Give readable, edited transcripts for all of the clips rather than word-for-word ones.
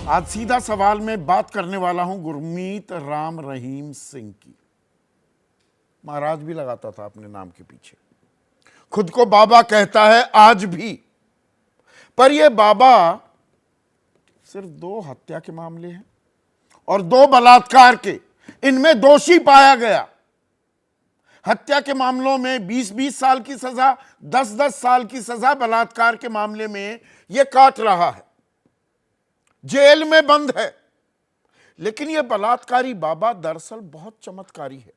आज सीधा सवाल में बात करने वाला हूं गुरमीत राम रहीम सिंह की। महाराज भी लगाता था अपने नाम के पीछे, खुद को बाबा कहता है आज भी। पर यह बाबा सिर्फ 2 हत्या के मामले हैं और 2 बलात्कार के, इनमें दोषी पाया गया। हत्या के मामलों में 20-20 साल की सजा, 10-10 साल की सजा। बलात्कार के मामले में यह काट रहा है, जेल में बंद है। लेकिन यह बलात्कारी बाबा दरअसल बहुत चमत्कारी है।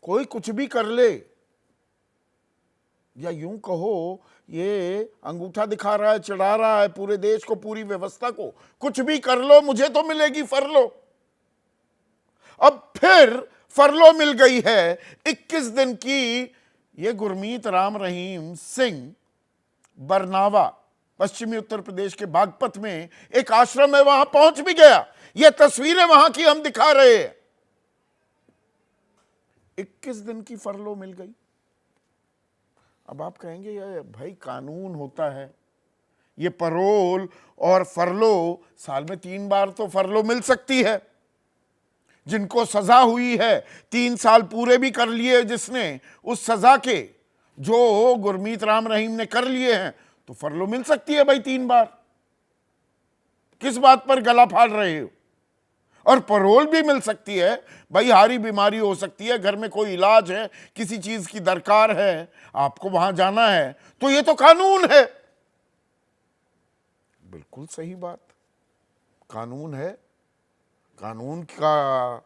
कोई कुछ भी कर ले, या यूं कहो ये अंगूठा दिखा रहा है, चढ़ा रहा है पूरे देश को, पूरी व्यवस्था को, कुछ भी कर लो मुझे तो मिलेगी फरलो। अब फिर फरलो मिल गई है 21 दिन की। ये गुरमीत राम रहीम सिंह बरनावा, पश्चिमी उत्तर प्रदेश के बागपत में एक आश्रम है, वहां पहुंच भी गया। ये तस्वीरें वहां की हम दिखा रहे हैं। 21 दिन की फरलो मिल गई। अब आप कहेंगे ये भाई कानून होता है, ये परोल और फरलो, साल में 3 बार तो फरलो मिल सकती है। जिनको सजा हुई है 3 साल पूरे भी कर लिए, जिसने उस सजा के जो गुरमीत राम रहीम ने कर लिए हैं, तो फरलो मिल सकती है भाई 3 बार। किस बात पर गला फाड़ रहे हो? और परोल भी मिल सकती है भाई, हारी बीमारी हो सकती है, घर में कोई इलाज है, किसी चीज की दरकार है, आपको वहां जाना है, तो ये तो कानून है। बिल्कुल सही बात, कानून है। कानून का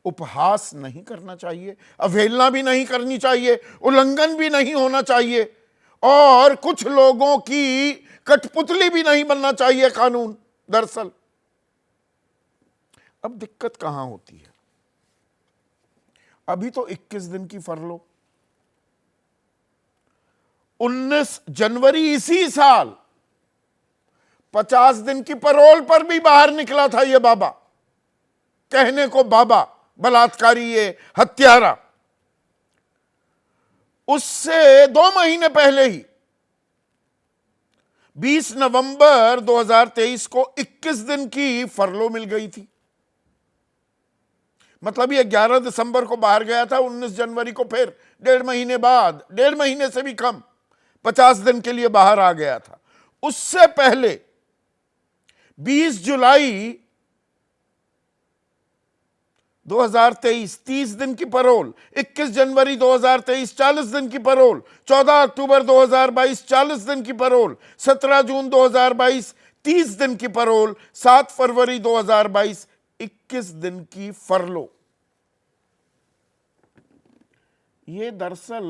उपहास नहीं करना चाहिए, अवहेलना भी नहीं करनी चाहिए, उल्लंघन भी नहीं होना चाहिए, और कुछ लोगों की कठपुतली भी नहीं बनना चाहिए कानून। दरअसल अब दिक्कत कहां होती है? अभी तो 21 दिन की फरलो, 19 जनवरी इसी साल 50 दिन की परोल पर भी बाहर निकला था ये बाबा, कहने को बाबा, बलात्कारी, ये हत्यारा। उससे 2 महीने पहले ही 20 नवंबर 2023 को 21 दिन की फरलो मिल गई थी। मतलब ये 11 दिसंबर को बाहर गया था, 19 जनवरी को फिर 1.5 महीने बाद, 1.5 महीने से भी कम, 50 दिन के लिए बाहर आ गया था। उससे पहले 20 जुलाई 2023 30 दिन की परोल, 21 जनवरी 2023 40 दिन की परोल, 14 अक्टूबर 2022 40 दिन की परोल, 17 जून 2022 30 दिन की परोल, 7 फरवरी 2022 21 दिन की फरलो। ये दरअसल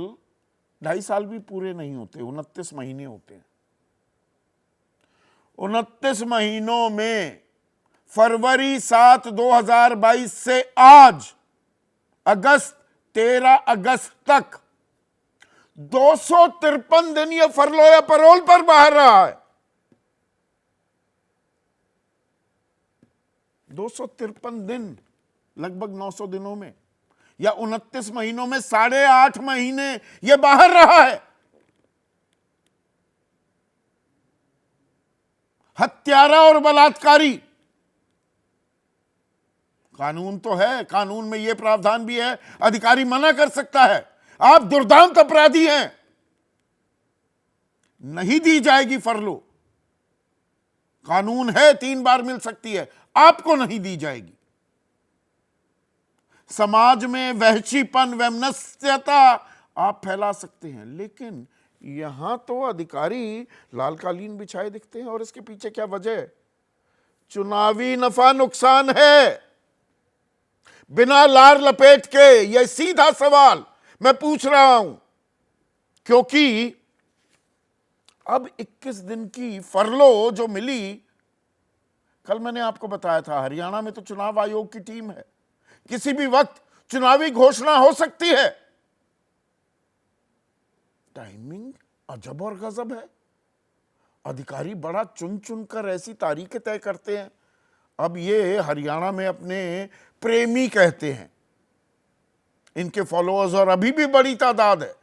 2.5 साल भी पूरे नहीं होते, 29 महीने होते हैं। 29 महीनों में फरवरी 7 2022 से आज अगस्त 13 अगस्त तक 253 दिन यह फरलो या परोल पर बाहर रहा है। 253 दिन, लगभग 900 दिनों में, या 29 महीनों में 8.5 महीने यह बाहर रहा है। हत्यारा और बलात्कारी। कानून तो है, कानून में यह प्रावधान भी है, अधिकारी मना कर सकता है, आप दुर्दांत अपराधी हैं, नहीं दी जाएगी फरलो। कानून है 3 बार मिल सकती है, आपको नहीं दी जाएगी। समाज में वहशीपन, वैमनस्यता आप फैला सकते हैं, लेकिन यहां तो अधिकारी लाल कालीन बिछाए दिखते हैं। और इसके पीछे क्या वजह है? चुनावी नफा नुकसान है। बिना लार लपेट के यह सीधा सवाल मैं पूछ रहा हूं, क्योंकि अब 21 दिन की फरलो जो मिली, कल मैंने आपको बताया था हरियाणा में तो चुनाव आयोग की टीम है, किसी भी वक्त चुनावी घोषणा हो सकती है। टाइमिंग अजब और गजब है। अधिकारी बड़ा चुन चुन कर ऐसी तारीखें तय करते हैं। अब ये हरियाणा में अपने प्रेमी कहते हैं इनके फॉलोअर्स, और अभी भी बड़ी तादाद है।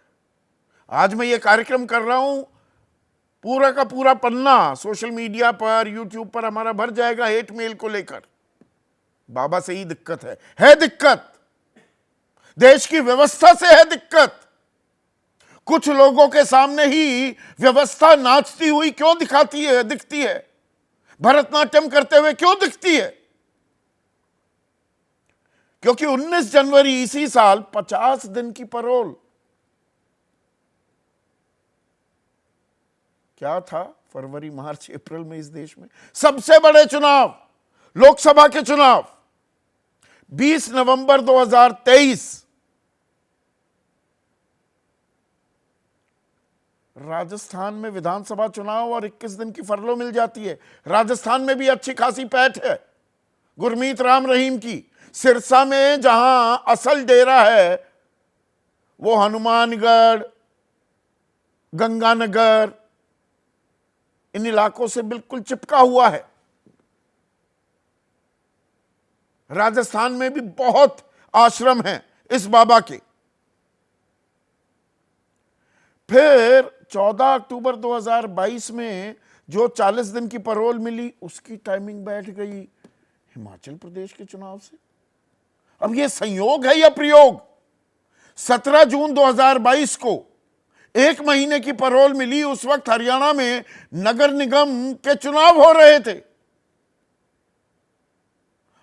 आज मैं ये कार्यक्रम कर रहा हूं पूरा का पूरा पन्ना सोशल मीडिया पर, यूट्यूब पर हमारा भर जाएगा हेट मेल को लेकर। बाबा से ही दिक्कत है दिक्कत, देश की व्यवस्था से है दिक्कत। कुछ लोगों के सामने ही व्यवस्था नाचती हुई क्यों दिखती है, भरतनाट्यम करते हुए क्यों दिखती है? क्योंकि 19 जनवरी इसी साल 50 दिन की पैरोल। क्या था फरवरी, मार्च, अप्रैल में इस देश में सबसे बड़े चुनाव, लोकसभा के चुनाव 20 नवंबर 2023। राजस्थान में विधानसभा चुनाव और 21 दिन की फरलो मिल जाती है। राजस्थान में भी अच्छी खासी पैठ है गुरमीत राम रहीम की। सिरसा में जहां असल डेरा है वो हनुमानगढ़, गंगानगर, इन इलाकों से बिल्कुल चिपका हुआ है। राजस्थान में भी बहुत आश्रम हैं इस बाबा के। फिर 14 अक्टूबर 2022 में जो 40 दिन की पैरोल मिली, उसकी टाइमिंग बैठ गई हिमाचल प्रदेश के चुनाव से। अब यह संयोग है या प्रयोग? 17 जून 2022 को 1 महीने की पैरोल मिली। उस वक्त हरियाणा में नगर निगम के चुनाव हो रहे थे।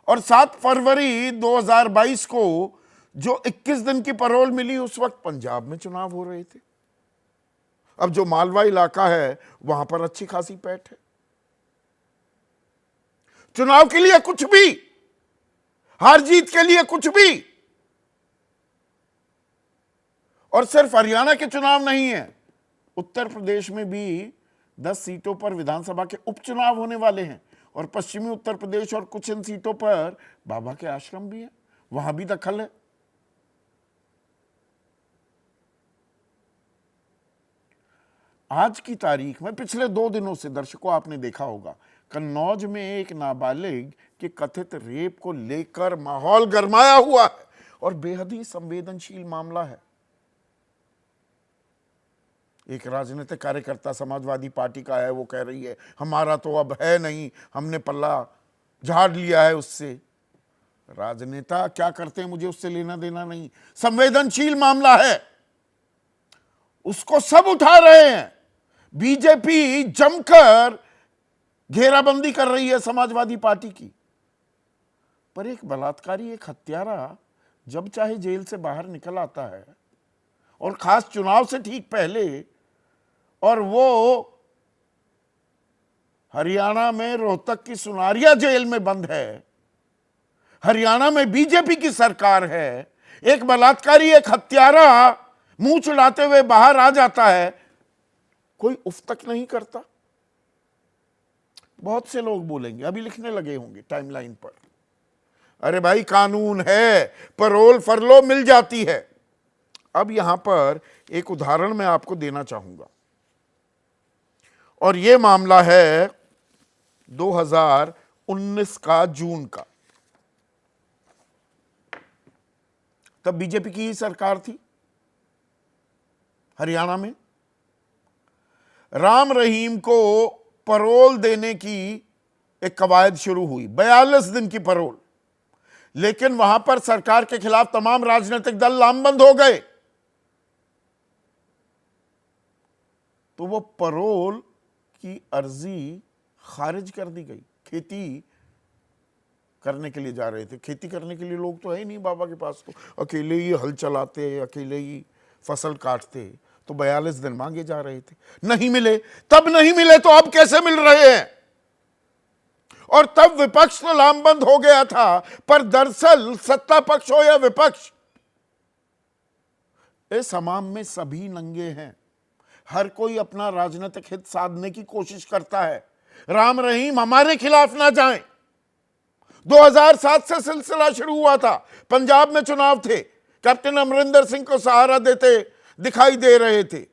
और 7 फरवरी 2022 को जो 21 दिन की पैरोल मिली, उस वक्त पंजाब में चुनाव हो रहे थे। अब जो मालवा इलाका है वहां पर अच्छी खासी पैठ है। चुनाव के लिए कुछ भी, हार जीत के लिए कुछ भी। और सिर्फ हरियाणा के चुनाव नहीं है, उत्तर प्रदेश में भी 10 सीटों पर विधानसभा के उपचुनाव होने वाले हैं। और पश्चिमी उत्तर प्रदेश और कुछ इन सीटों पर बाबा के आश्रम भी है, वहां भी दखल है। आज की तारीख में पिछले 2 दिनों से दर्शकों आपने देखा होगा, कन्नौज में एक नाबालिग के कथित रेप को लेकर माहौल गरमाया हुआ है और बेहद ही संवेदनशील मामला है। एक राजनीतिक कार्यकर्ता समाजवादी पार्टी का है, वो कह रही है हमारा तो अब है नहीं, हमने पल्ला झाड़ लिया है उससे। राजनेता क्या करते हैं मुझे उससे लेना देना नहीं, संवेदनशील मामला है, उसको सब उठा रहे हैं। बीजेपी जमकर घेराबंदी कर रही है समाजवादी पार्टी की। पर एक बलात्कारी, एक हत्यारा जब चाहे जेल से बाहर निकल आता है, और खास चुनाव से ठीक पहले, और वो हरियाणा में रोहतक की सुनारिया जेल में बंद है, हरियाणा में बीजेपी की सरकार है। एक बलात्कारी, एक हत्यारा मुंह चुड़ाते हुए बाहर आ जाता है, कोई उफ तक नहीं करता। बहुत से लोग बोलेंगे, अभी लिखने लगे होंगे टाइमलाइन पर, अरे भाई कानून है, पैरोल फरलो मिल जाती है। अब यहां पर एक उदाहरण मैं आपको देना चाहूंगा, और यह मामला है 2019 का जून का। तब बीजेपी की ही सरकार थी हरियाणा में। राम रहीम को पैरोल देने की एक कवायद शुरू हुई, 42 दिन की पैरोल। लेकिन वहां पर सरकार के खिलाफ तमाम राजनीतिक दल लामबंद हो गए, तो वो पैरोल की अर्जी खारिज कर दी गई। खेती करने के लिए जा रहे थे, खेती करने के लिए लोग तो है ही नहीं बाबा के पास, तो अकेले ही हल चलाते, अकेले ही फसल काटते, तो 42 दिन मांगे जा रहे थे, नहीं मिले। तब नहीं मिले तो अब कैसे मिल रहे हैं? और तब विपक्ष तो लामबंद हो गया था, पर दरअसल सत्ता पक्ष हो या विपक्ष, इस हमाम में सभी नंगे हैं। हर कोई अपना राजनीतिक हित साधने की कोशिश करता है। राम रहीम हमारे खिलाफ ना जाएं। 2007 से सिलसिला शुरू हुआ था, पंजाब में चुनाव थे, कैप्टन अमरिंदर सिंह को सहारा देते दिखाई दे रहे थे।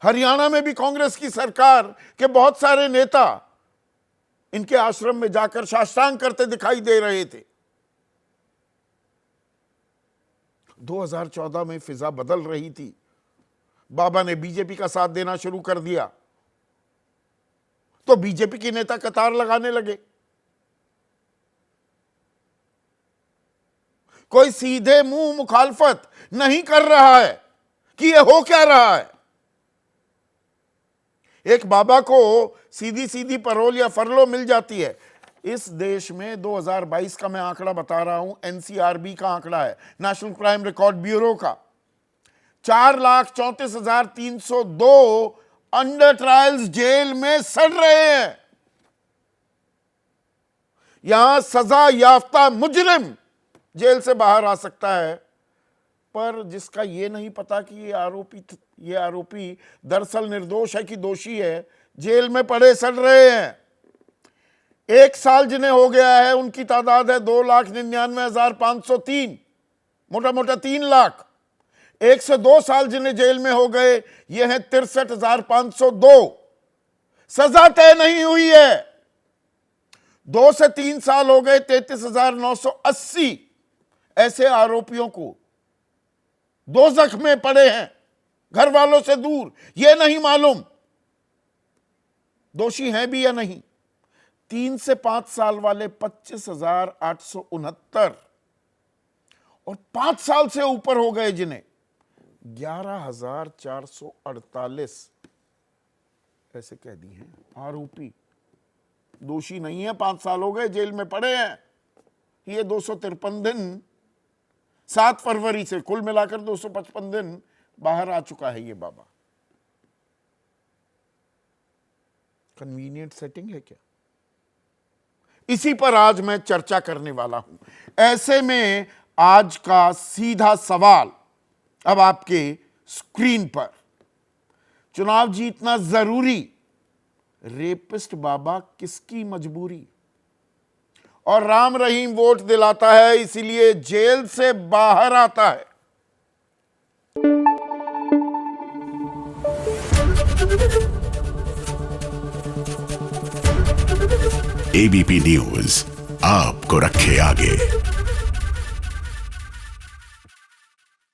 हरियाणा में भी कांग्रेस की सरकार के बहुत सारे नेता इनके आश्रम में जाकर साष्टांग करते दिखाई दे रहे थे। 2014 में फिजा बदल रही थी, बाबा ने बीजेपी का साथ देना शुरू कर दिया, तो बीजेपी के नेता कतार लगाने लगे। कोई सीधे मुंह मुखालफत नहीं कर रहा है कि ये हो क्या रहा है। एक बाबा को सीधी सीधी पैरोल या फरलो मिल जाती है। इस देश में 2022 का मैं आंकड़ा बता रहा हूं, एनसीआरबी का आंकड़ा है, नेशनल क्राइम रिकॉर्ड ब्यूरो का। 4,34,302 अंडर ट्रायल्स जेल में सड़ रहे हैं। यहां सजा याफ्ता मुजरिम जेल से बाहर आ सकता है, पर जिसका यह नहीं पता कि ये आरोपी दरअसल निर्दोष है कि दोषी है, जेल में पड़े सड़ रहे हैं। 1 साल जिन्हें हो गया है उनकी तादाद है 2,99,503, मोटा मोटा 3 लाख। 1 से 2 साल जिन्हें जेल में हो गए ये हैं 63,502। सजा तय नहीं हुई है। 2 से 3 साल हो गए 33,980 ऐसे आरोपियों को दोज़ख में पड़े हैं, घर वालों से दूर, यह नहीं मालूम दोषी हैं भी या नहीं। 3 से 5 साल वाले 25,869 और 5 साल से ऊपर हो गए जिन्हें 11,448 ऐसे कैदी हैं, आरोपी दोषी नहीं है, 5 साल हो गए जेल में पड़े हैं। ये 253 दिन 7 फरवरी से कुल मिलाकर 255 दिन बाहर आ चुका है ये बाबा। कन्वीनियंट सेटिंग है क्या? इसी पर आज मैं चर्चा करने वाला हूं। ऐसे में आज का सीधा सवाल अब आपके स्क्रीन पर, चुनाव जीतना जरूरी, रेपिस्ट बाबा किसकी मजबूरी? और राम रहीम वोट दिलाता है इसीलिए जेल से बाहर आता है। एबीपी न्यूज आपको रखे आगे।